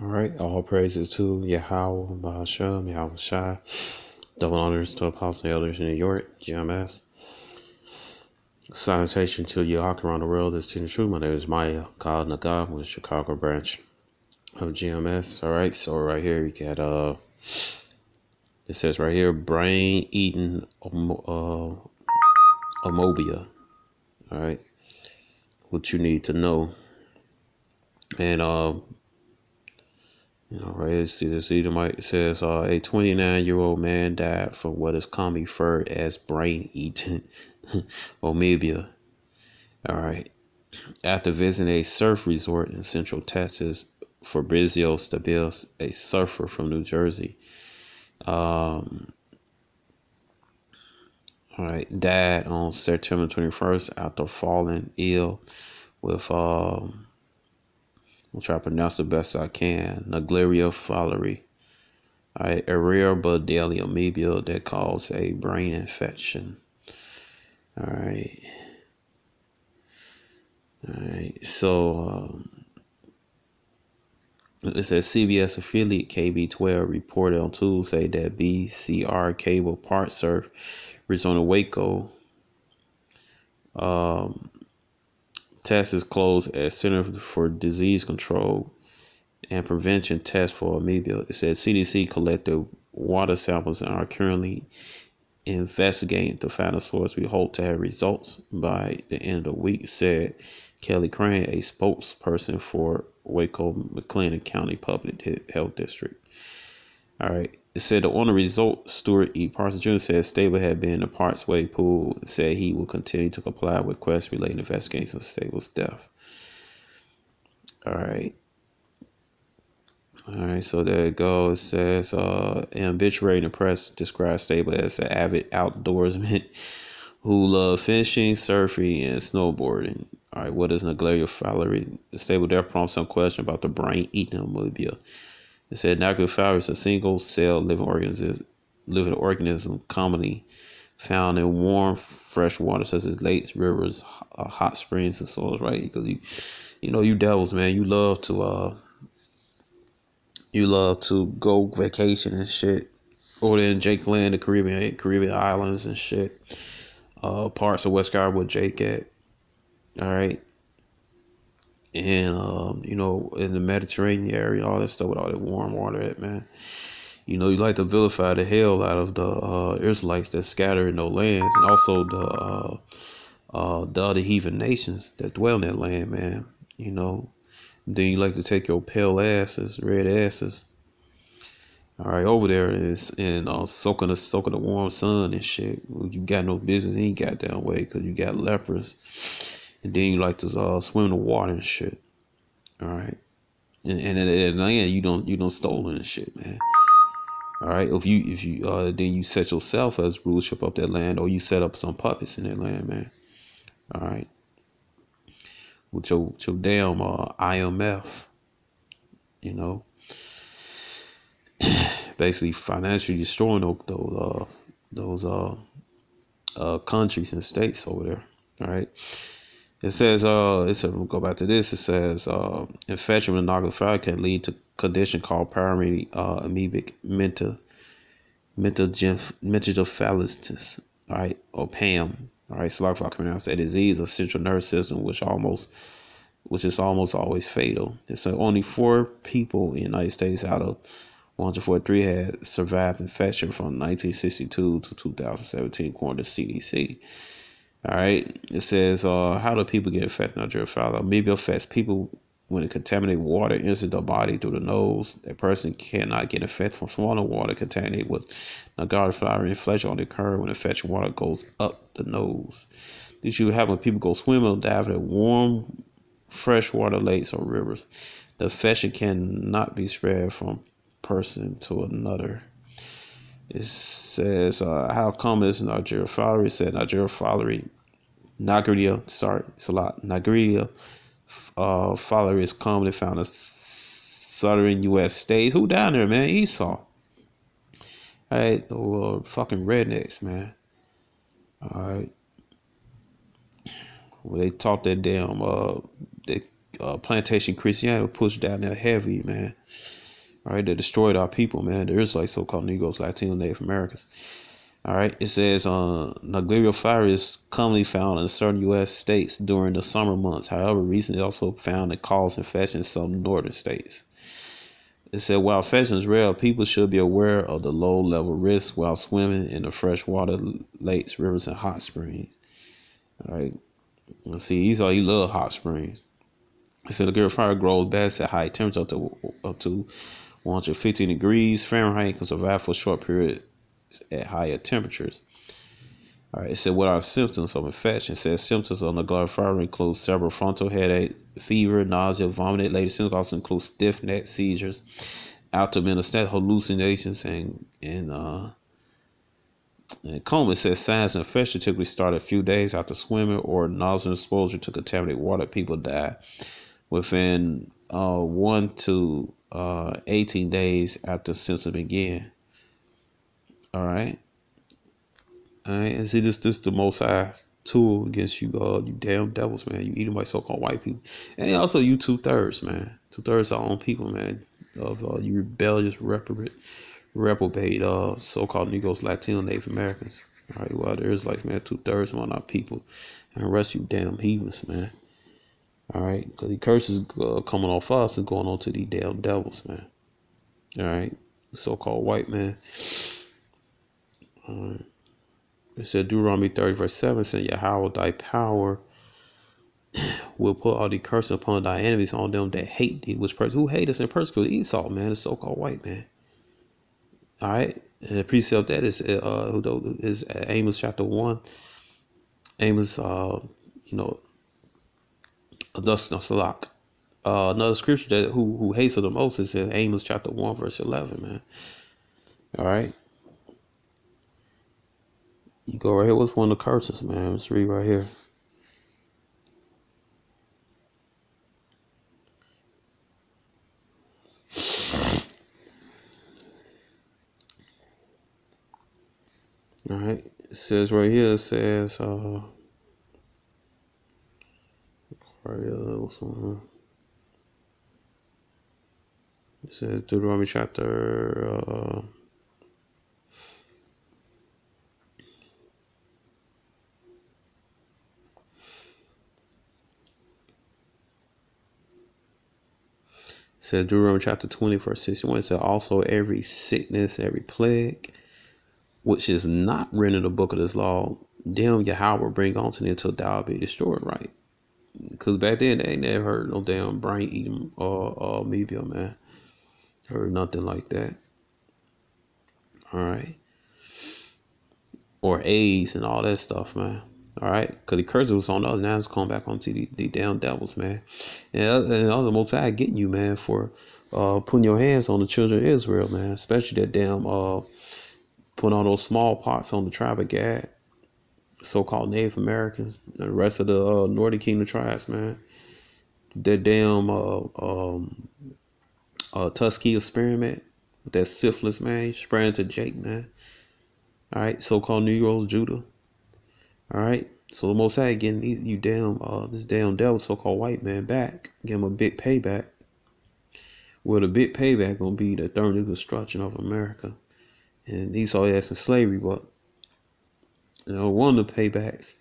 All right, all praises to Yahweh, Bahashem, Yahweh Shai. Double honors to Apostle Elders in New York, GMS. Salutation to you all around the world. This is True. My name is Maya God Nagab with the Chicago branch of GMS. All right, so right here you got it says right here, brain eating amobia. All right, what you need to know, and right here, see this Edomite says a 29-year-old man died from what is commonly referred as brain eating amobia. All right, after visiting a surf resort in Central Texas, Fabrizio Stabiles, a surfer from New Jersey, died on September 21st after falling ill with I'll try to pronounce the best I can, Naegleria fowleri, a rare but deadly amoeba that causes a brain infection. All right. So it says CBS affiliate KB12 reported on Tuesday that BCR cable part surf resort in Waco, Texas closed as Center for Disease Control and Prevention test for amoeba. It said CDC collected water samples and are currently investigating to find a source. We hope to have results by the end of the week, said Kelly Crane, a spokesperson for Waco McLennan County Public Health District. All right. It said the owner result, Stuart E. Parsons Jr., said Stable had been in the Parks Way pool and said he will continue to comply with requests relating to investigations of Stable's death. All right. So there it goes. It says, an obituary in the press describes Stable as an avid outdoorsman who loved fishing, surfing, and snowboarding. All right, what is Naegleria fowleri? The Stable there prompts some question about the brain-eating amoeba. It said Naegleria fowleri is a single-cell living organism commonly found in warm, fresh water such as lakes, rivers, hot springs, and soils. Right? Because you devils, man, you love to go vacation and shit over there in Jake Land, the Caribbean islands and shit. Parts of West Carolina where Jake at. All right. And in the Mediterranean area, all that stuff with all that warm water at, man. You like to vilify the hell out of the Israelites that scatter in those lands, and also the other heathen nations that dwell in that land, man. Then you like to take your pale asses, red asses, all right, over there and soaking the warm sun and shit. You got no business any goddamn way because you got lepers, and then you like to swim in the water and shit. All right, and at the land you don't stolen and shit, man. All right, if you then you set yourself as rulership of that land, or you set up some puppets in that land, man. All right, with your damn IMF, basically financially destroying those countries and states over there. All right. It says we'll go back to this. It says infection with Naegleria fowleri can lead to a condition called primary amoebic meningocolitis, all right, or PAM. All right, so like I can pronounce that disease of central nervous system, which is almost always fatal. It's only 4 people in the United States out of 143 had survived infection from 1962 to 2017, according to CDC. All right. It says, how do people get infected with Naegleria fowleri? Amoeba affects people when it contaminated water enters their body through the nose. That person cannot get infected from swallowing water contaminated with Naegleria fowleri. Infection only occurs when infection water goes up the nose. This usually happen when people go swimming or dive in warm, freshwater lakes or rivers. The infection cannot be spread from person to another. It says, how common is Naegleria fowleri? It said Naegleria fowleri is commonly found in southern U.S. states. Who down there, man? Esau. All right, the fucking rednecks, man. All right. Well, they taught that damn plantation Christianity pushed down there heavy, man. All right, they destroyed our people, man. There is like so-called Negroes, Latino, Native Americans. All right, it says Negligal fire is commonly found in certain U.S. states during the summer months. However, recently also found it cause infection in some northern states. It said while infection is rare, people should be aware of the low-level risks while swimming in the freshwater lakes, rivers, and hot springs. All right, let's see. Esau, he love hot springs. It said the negligal fire grows best at high temperature up to 115 degrees Fahrenheit and can survive for a short period at higher temperatures. All right, it said what are symptoms of infection? It says symptoms of negligal fire include several frontal headache, fever, nausea, vomiting. Latest symptoms also include stiff neck, seizures, abdominal hallucinations, and coma. It says signs of infection typically start a few days after swimming or nozzle exposure to contaminated water. People die within 1 to 18 days after symptoms begin. All right. And see, this the Most High tool against you, you damn devils, man. You eating by so-called white people, and also you 2/3, man. 2/3 our own people, man. Of you rebellious, reprobate, so-called Negroes, Latino, Native Americans. All right, well, there is like, man, 2/3 among our people, and the rest of you damn heathens, man. All right, because the curses coming off us and going on to these damn devils, man. All right, so-called white man. All right. It said Deuteronomy 30 verse 7 said Yahweh thy power will put all the curses upon thy enemies on them that hate thee. Who hate us and persecute Esau, man, the so-called white man. All right, and the precept that is Amos chapter 1. Amos, another scripture that who hates her the most is in Amos chapter 1 verse 11, man. All right. You go right here. What's one of the curses, man? Let's read right here. All right. It says right here, it says, right here, what's one? It says Deuteronomy chapter, says Deuteronomy chapter 20 verse 61. It said also every sickness, every plague, which is not written in the book of this law, them Yahweh will bring on to them until thou be destroyed, right? Because back then they ain't never heard no damn brain eating or amoeba, man. Heard nothing like that. All right. Or AIDS and all that stuff, man. All right, because the curse was on us. Now it's coming back onto the damn devils, man. And the Most High getting you, man, for putting your hands on the children of Israel, man. Especially that damn putting all those smallpox on the tribe of Gad, so-called Native Americans, and the rest of the Northern Kingdom tribes, man. That damn Tuskegee experiment with that syphilis, man, spreading to Jake, man. All right, so-called Negroes, Judah. All right, so the Most High getting you damn this damn devil, so-called white man, back, give him a big payback. Well, the big payback gonna be the third destruction of America, and Esau ass in slavery. But one of the paybacks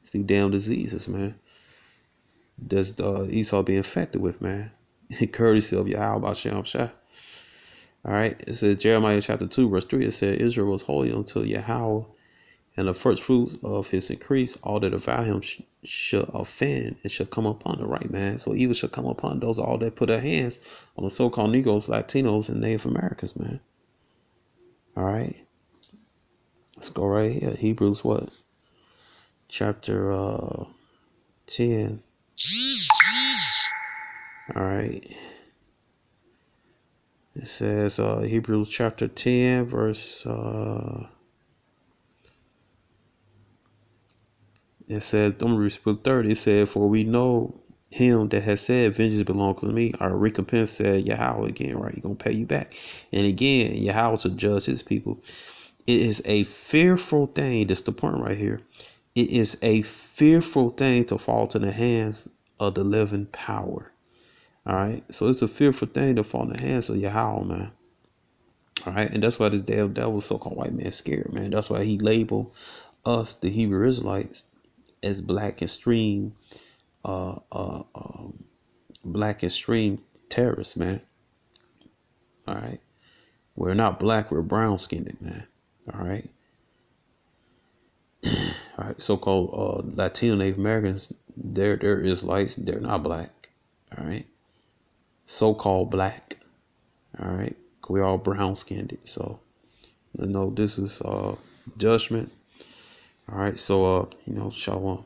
is the damn diseases, man. That's Esau be infected with, man. Courtesy of Yahweh Shem Shah. All right, it says Jeremiah chapter 2 verse 3. It said Israel was holy until Yahweh, and the first fruits of his increase, all that devour him shall offend and shall come upon the right man. So evil shall come upon those all that put their hands on the so-called Negroes, Latinos, and Native Americans, man. All right, let's go right here. Hebrews what? Chapter 10. All right. It says Hebrews chapter 10 verse it says, I'm read 30. It said, for we know him that has said, vengeance belongs to me. Our recompense said Yahweh again, right? He's going to pay you back. And again, Yahweh to judge his people. It is a fearful thing. That's the point right here. It is a fearful thing to fall to the hands of the living power. All right. So it's a fearful thing to fall in the hands of Yahweh, man. All right. And that's why this damn devil, so-called white man, scared, man. That's why he labeled us, the Hebrew Israelites, as uh, uh, um, black extreme terrorists, man. All right. We're not black, we're brown skinned, man. All right. All right. So-called Latino Native Americans, they're Israelites, they're not black. All right. So-called black. All right. We all brown skinned. So this is judgment. All right. So shalom.